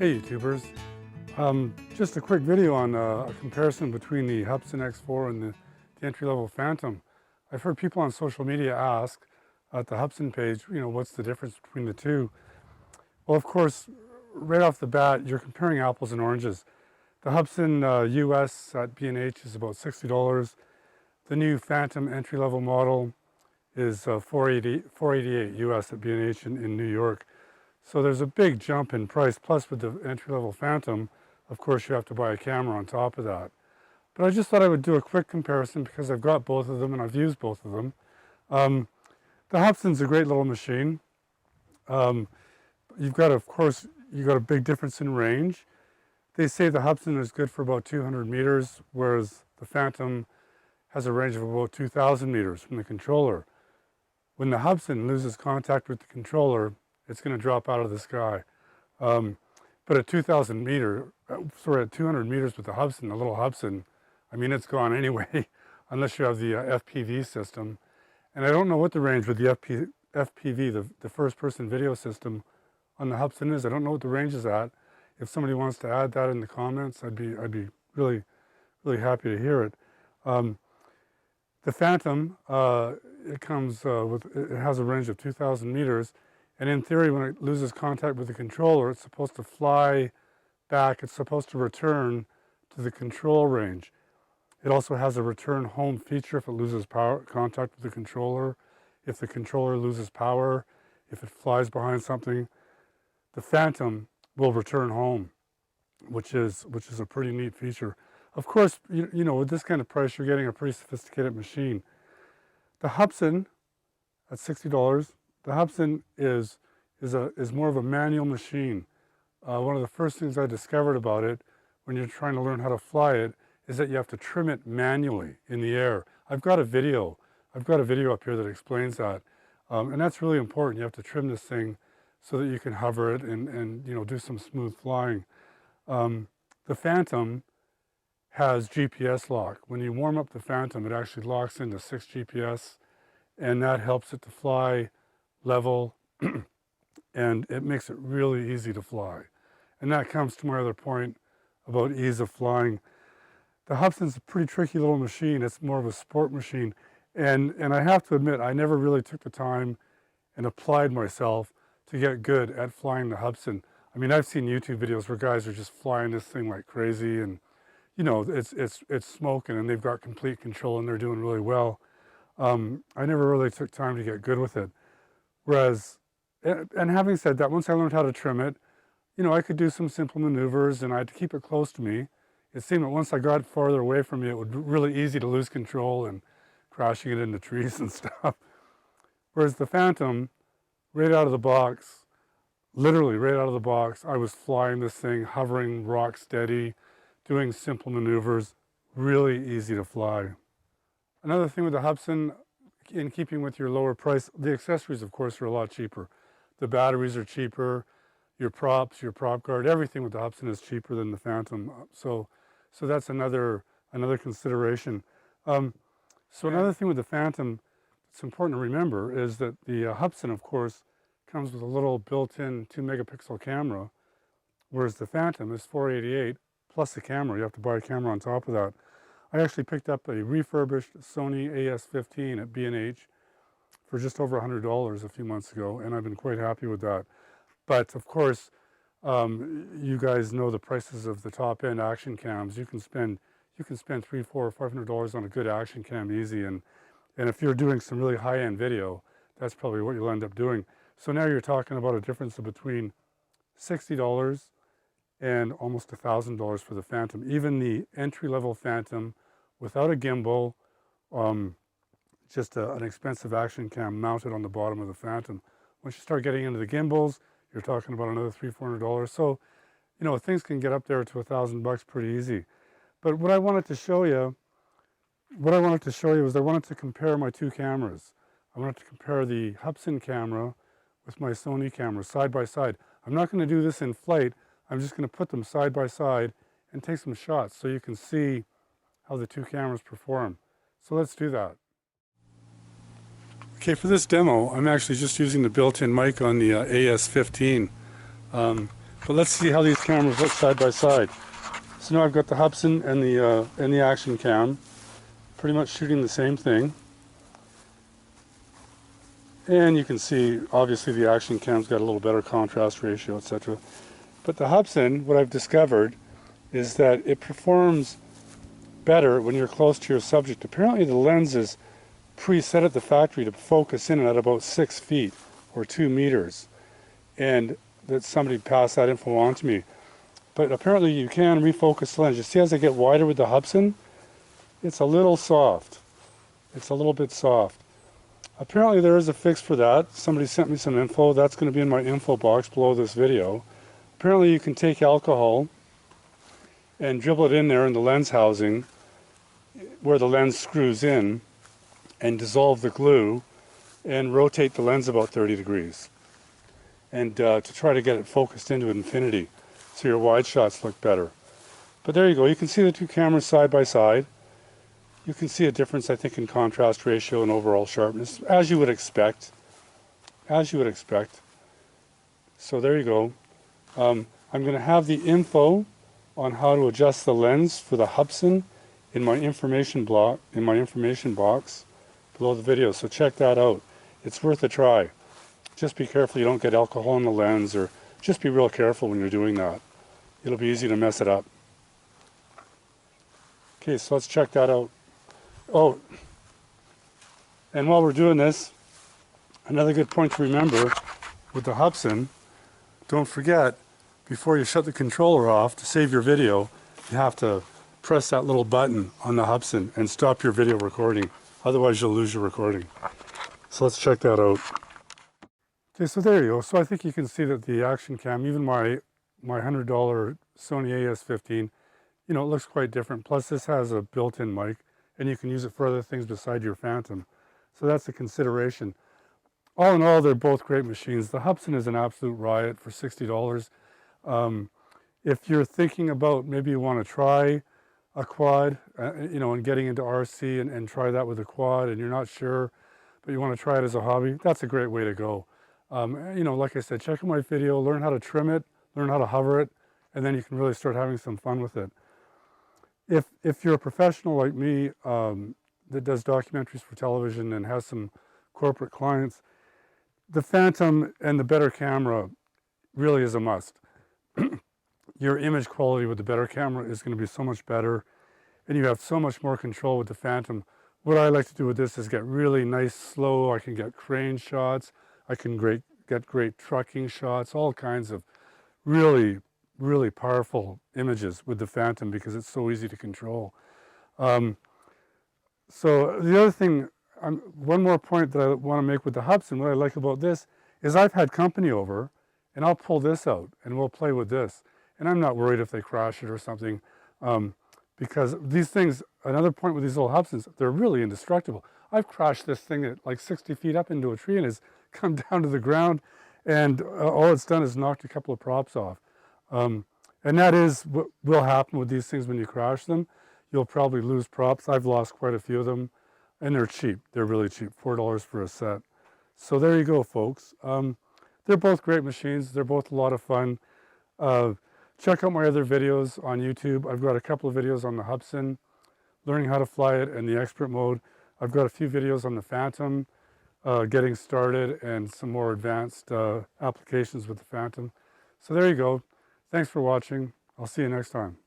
Hey YouTubers, just a quick video on a comparison between the Hubsan X4 and the entry-level Phantom. I've heard people on social media ask at the Hubsan page, what's the difference between the two? Well, of course, right off the bat, you're comparing apples and oranges. The Hubsan US at B&H is about $60. The new Phantom entry-level model is $488 US at B&H in New York. So there's a big jump in price, plus with the entry-level Phantom, of course you have to buy a camera on top of that. But I just thought I would do a quick comparison because I've got both of them and I've used both of them. The Hubsan's a great little machine. You've got a big difference in range. They say the Hubsan is good for about 200 meters, whereas the Phantom has a range of about 2,000 meters from the controller. When the Hubsan loses contact with the controller, it's going to drop out of the sky. But at 200 meters with the Hubsan, the little Hubsan, I mean, it's gone anyway, unless you have the FPV system. And I don't know what the range with the FPV, the first-person video system on the Hubsan is. I don't know what the range is at. If somebody wants to add that in the comments, I'd be really, really happy to hear it. The Phantom, it has a range of 2,000 meters. And in theory, when it loses contact with the controller, it's supposed to fly back. It's supposed to return to the control range. It also has a return home feature if it loses contact with the controller. If the controller loses power, if it flies behind something, the Phantom will return home, which is a pretty neat feature. Of course, with this kind of price, you're getting a pretty sophisticated machine. The Hubsan at $60. The Hubsan is more of a manual machine. One of the first things I discovered about it when you're trying to learn how to fly it is that you have to trim it manually in the air. I've got a video up here that explains that. And that's really important. You have to trim this thing so that you can hover it and do some smooth flying. The Phantom has GPS lock. When you warm up the Phantom, it actually locks into 6 GPS, and that helps it to fly level, and it makes it really easy to fly. And that comes to my other point about ease of flying. The Hubsan's a pretty tricky little machine. It's more of a sport machine. And I have to admit, I never really took the time and applied myself to get good at flying the Hubsan. I mean, I've seen YouTube videos where guys are just flying this thing like crazy, and it's smoking, and they've got complete control and they're doing really well. I never really took time to get good with it. Whereas, and having said that, once I learned how to trim it, I could do some simple maneuvers and I had to keep it close to me. It seemed that once I got farther away from me, it would be really easy to lose control and crashing it into trees and stuff. Whereas the Phantom, right out of the box, literally right out of the box, I was flying this thing, hovering rock steady, doing simple maneuvers, really easy to fly. Another thing with the Hubsan, in keeping with your lower price, the accessories, of course, are a lot cheaper. The batteries are cheaper, your props, your prop guard, everything with the Hubsan is cheaper than the Phantom. So that's another consideration. So another thing with the Phantom that's important to remember is that the Hubsan, of course, comes with a little built-in 2-megapixel camera, whereas the Phantom is $488 plus a camera. You have to buy a camera on top of that. I actually picked up a refurbished Sony AS15 at B&H for just over $100 a few months ago, and I've been quite happy with that. But of course, you guys know the prices of the top-end action cams. You can spend $300, $400, or $500 on a good action cam easy, and if you're doing some really high-end video, that's probably what you'll end up doing. So now you're talking about a difference of between $60 and almost $1,000 for the Phantom. Even the entry-level Phantom, without a gimbal, just an expensive action cam mounted on the bottom of the Phantom. Once you start getting into the gimbals, you're talking about another $300, $400. So, things can get up there to $1,000 pretty easy. But what I wanted to show you was I wanted to compare my two cameras. I wanted to compare the Hubsan camera with my Sony camera side by side. I'm not going to do this in flight. I'm just going to put them side by side and take some shots so you can see how the two cameras perform. So let's do that. Okay, for this demo, I'm actually just using the built-in mic on the AS15. But let's see how these cameras look side by side. So now I've got the Hubsan and the action cam, pretty much shooting the same thing. And you can see, obviously, the action cam's got a little better contrast ratio, etc. But the Hubsan, what I've discovered, is that it performs better when you're close to your subject. Apparently the lens is preset at the factory to focus in at about 6 feet or 2 meters. And that somebody passed that info on to me. But apparently you can refocus the lens. You see as I get wider with the Hubsan, it's a little soft. It's a little bit soft. Apparently there is a fix for that. Somebody sent me some info. That's going to be in my info box below this video. Apparently you can take alcohol and dribble it in there in the lens housing where the lens screws in and dissolve the glue and rotate the lens about 30 degrees. And to try to get it focused into infinity so your wide shots look better. But there you go. You can see the two cameras side by side. You can see a difference, I think, in contrast ratio and overall sharpness, as you would expect. As you would expect. So there you go. I'm going to have the info on how to adjust the lens for the Hubsan in my information box below the video. So check that out. It's worth a try. Just be careful you don't get alcohol in the lens, or just be real careful when you're doing that. It'll be easy to mess it up. Okay, so let's check that out. Oh, and while we're doing this, another good point to remember with the Hubsan, don't forget, before you shut the controller off, to save your video, you have to press that little button on the Hubsan and stop your video recording. Otherwise you'll lose your recording. So let's check that out. Okay, so there you go. So I think you can see that the action cam, even my $100 Sony AS15, you know, it looks quite different. Plus this has a built-in mic, and you can use it for other things beside your Phantom. So that's a consideration. All in all, they're both great machines. The Hubsan is an absolute riot for $60. If you're thinking about, maybe you want to try a quad, you know, and getting into RC and try that with a quad, and you're not sure, but you want to try it as a hobby, that's a great way to go. You know, like I said, check out my video, learn how to trim it, learn how to hover it, and then you can really start having some fun with it. If you're a professional like me that does documentaries for television and has some corporate clients, the Phantom and the better camera really is a must. Your image quality with the better camera is going to be so much better, and you have so much more control with the Phantom. What I like to do with this is get really nice, slow, I can get crane shots, I can get great trucking shots, all kinds of really, really powerful images with the Phantom because it's so easy to control. So the other thing, one more point that I want to make with the Hubsan, what I like about this is I've had company over and I'll pull this out and we'll play with this. And I'm not worried if they crash it or something, because these things, another point with these little Hubsans, they're really indestructible. I've crashed this thing at like 60 feet up into a tree and it's come down to the ground, and all it's done is knocked a couple of props off. And that is what will happen with these things when you crash them. You'll probably lose props. I've lost quite a few of them, and they're cheap. They're really cheap, $4 for a set. So there you go, folks. They're both great machines. They're both a lot of fun. Check out my other videos on YouTube. I've got a couple of videos on the Hubsan, learning how to fly it in the expert mode. I've got a few videos on the Phantom, getting started, and some more advanced applications with the Phantom. So there you go. Thanks for watching. I'll see you next time.